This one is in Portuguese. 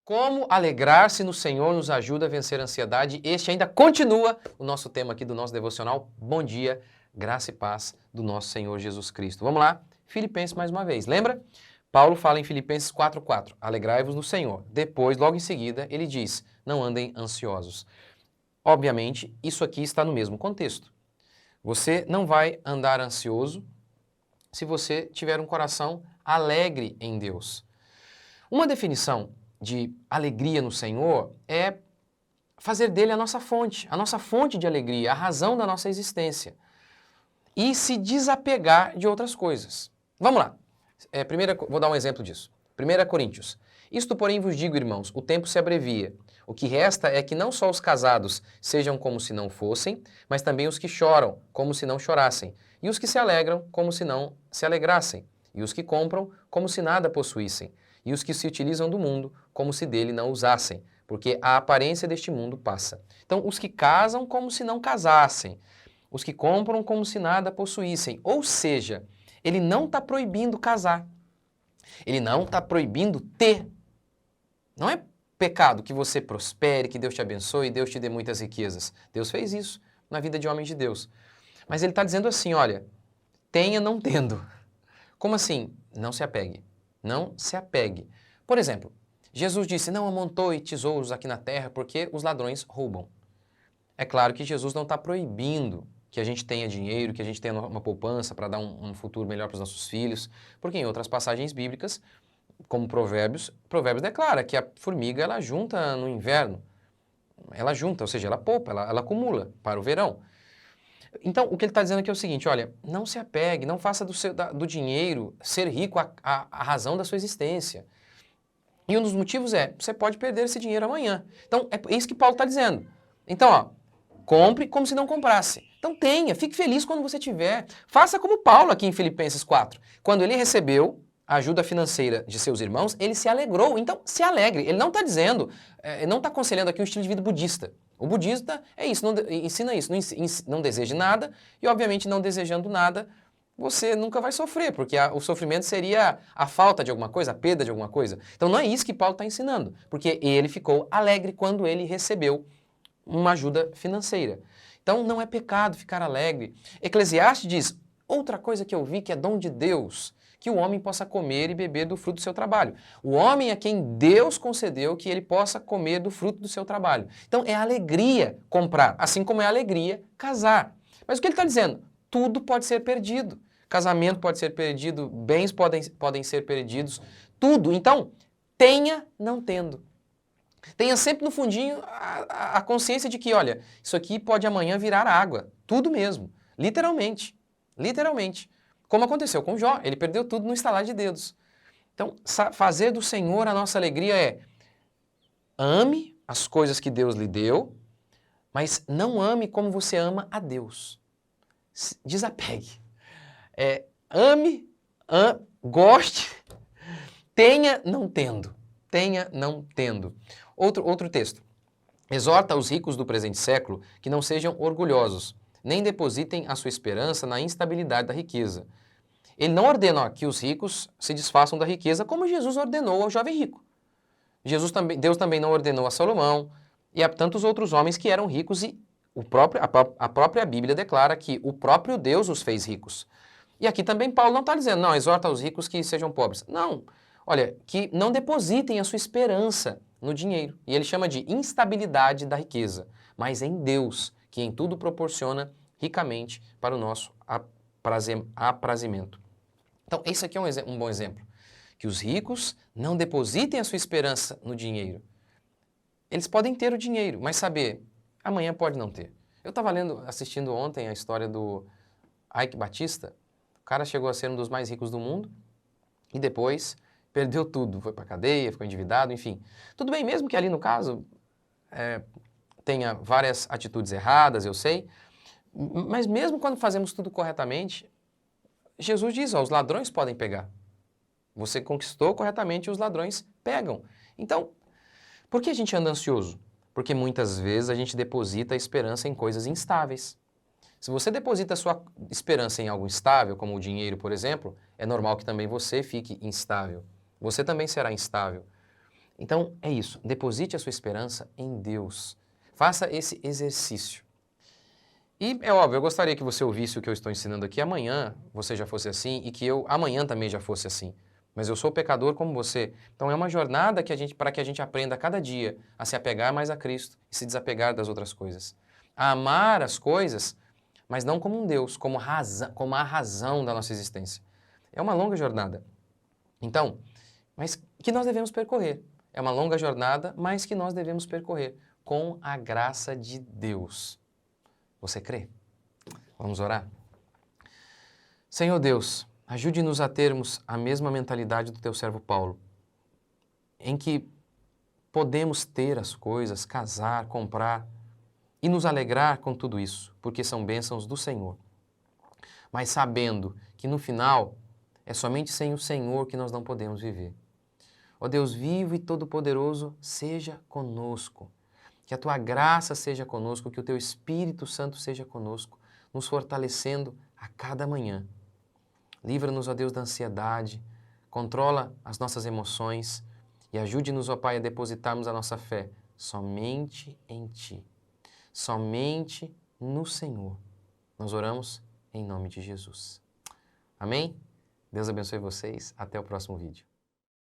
Como alegrar-se no Senhor nos ajuda a vencer a ansiedade. Este ainda continua o nosso tema aqui do nosso devocional. Bom dia, graça e paz do nosso Senhor Jesus Cristo. Vamos lá, Filipenses mais uma vez. Lembra? Paulo fala em Filipenses 4:4, alegrai-vos no Senhor. Depois, logo em seguida, ele diz, não andem ansiosos. Obviamente, isso aqui está no mesmo contexto. Você não vai andar ansioso se você tiver um coração alegre em Deus. Uma definição de alegria no Senhor é fazer dele a nossa fonte de alegria, a razão da nossa existência. E se desapegar de outras coisas. Vamos lá. Vou dar um exemplo disso. 1 Coríntios. Isto, porém, vos digo, irmãos, o tempo se abrevia. O que resta é que não só os casados sejam como se não fossem, mas também os que choram, como se não chorassem, e os que se alegram, como se não se alegrassem, e os que compram, como se nada possuíssem, e os que se utilizam do mundo, como se dele não usassem, porque a aparência deste mundo passa. Então, os que casam, como se não casassem, os que compram, como se nada possuíssem. Ou seja, ele não está proibindo casar, ele não está proibindo ter. Não é pecado que você prospere, que Deus te abençoe, Deus te dê muitas riquezas. Deus fez isso na vida de homens de Deus. Mas ele está dizendo assim, olha, tenha não tendo. Como assim? Não se apegue. Não se apegue. Por exemplo, Jesus disse, não amontoe tesouros aqui na terra porque os ladrões roubam. É claro que Jesus não está proibindo que a gente tenha dinheiro, que a gente tenha uma poupança para dar um futuro melhor para os nossos filhos, porque em outras passagens bíblicas, como Provérbios declara que a formiga ela junta no inverno, ela junta, ou seja, ela poupa, ela acumula para o verão. Então, o que ele está dizendo aqui é o seguinte, olha, não se apegue, não faça do dinheiro ser rico a razão da sua existência. E um dos motivos é, você pode perder esse dinheiro amanhã. Então, é isso que Paulo está dizendo. Então, ó, compre como se não comprasse. Então tenha, fique feliz quando você tiver. Faça como Paulo aqui em Filipenses 4. Quando ele recebeu a ajuda financeira de seus irmãos, ele se alegrou. Então, se alegre. Ele não está dizendo, ele não está aconselhando aqui um estilo de vida budista. O budista é isso, ensina isso, não deseje nada e, obviamente, não desejando nada, você nunca vai sofrer, porque o sofrimento seria a falta de alguma coisa, a perda de alguma coisa. Então, não é isso que Paulo está ensinando, porque ele ficou alegre quando ele recebeu uma ajuda financeira. Então, não é pecado ficar alegre. Eclesiastes diz, outra coisa que eu vi que é dom de Deus, que o homem possa comer e beber do fruto do seu trabalho. O homem é quem Deus concedeu que ele possa comer do fruto do seu trabalho. Então, é alegria comprar, assim como é alegria casar. Mas o que ele está dizendo? Tudo pode ser perdido. Casamento pode ser perdido, bens podem ser perdidos, tudo. Então, tenha não tendo. Tenha sempre no fundinho a consciência de que, olha, isso aqui pode amanhã virar água. Tudo mesmo. Literalmente. Literalmente. Como aconteceu com Jó. Ele perdeu tudo no estalar de dedos. Então, fazer do Senhor a nossa alegria é ame as coisas que Deus lhe deu, mas não ame como você ama a Deus. Desapegue. Goste, tenha não tendo. Tenha não tendo. Outro texto. Exorta os ricos do presente século que não sejam orgulhosos, nem depositem a sua esperança na instabilidade da riqueza. Ele não ordena que os ricos se desfaçam da riqueza como Jesus ordenou ao jovem rico. Deus também não ordenou a Salomão e a tantos outros homens que eram ricos e a própria Bíblia declara que o próprio Deus os fez ricos. E aqui também Paulo não está dizendo, não, exorta os ricos que sejam pobres. Não, olha, que não depositem a sua esperança no dinheiro. E ele chama de instabilidade da riqueza, mas em Deus, que em tudo proporciona ricamente para o nosso aprazimento. Então, esse aqui é um bom exemplo. Que os ricos não depositem a sua esperança no dinheiro. Eles podem ter o dinheiro, mas saber, amanhã pode não ter. Eu estava assistindo ontem a história do Ike Batista. O cara chegou a ser um dos mais ricos do mundo e depois perdeu tudo. Foi para a cadeia, ficou endividado, enfim. Tudo bem, mesmo que ali no caso tenha várias atitudes erradas, eu sei. Mas mesmo quando fazemos tudo corretamente, Jesus diz, ó, os ladrões podem pegar. Você conquistou corretamente e os ladrões pegam. Então, por que a gente anda ansioso? Porque muitas vezes a gente deposita a esperança em coisas instáveis. Se você deposita a sua esperança em algo instável, como o dinheiro, por exemplo, é normal que também você fique instável. Você também será instável. Então, é isso. Deposite a sua esperança em Deus. Faça esse exercício. E é óbvio, eu gostaria que você ouvisse o que eu estou ensinando aqui amanhã, você já fosse assim, e que eu amanhã também já fosse assim. Mas eu sou pecador como você. Então é uma jornada para que a gente aprenda a cada dia a se apegar mais a Cristo e se desapegar das outras coisas. A amar as coisas, mas não como um Deus, como a razão da nossa existência. É uma longa jornada. Então, mas que nós devemos percorrer. É uma longa jornada, mas que nós devemos percorrer com a graça de Deus. Você crê? Vamos orar? Senhor Deus, ajude-nos a termos a mesma mentalidade do teu servo Paulo, em que podemos ter as coisas, casar, comprar e nos alegrar com tudo isso, porque são bênçãos do Senhor. Mas sabendo que no final é somente sem o Senhor que nós não podemos viver. Ó Deus vivo e todo-poderoso, seja conosco. Que a tua graça seja conosco, que o teu Espírito Santo seja conosco, nos fortalecendo a cada manhã. Livra-nos, ó Deus, da ansiedade, controla as nossas emoções e ajude-nos, ó Pai, a depositarmos a nossa fé somente em Ti, somente no Senhor. Nós oramos em nome de Jesus. Amém? Deus abençoe vocês. Até o próximo vídeo.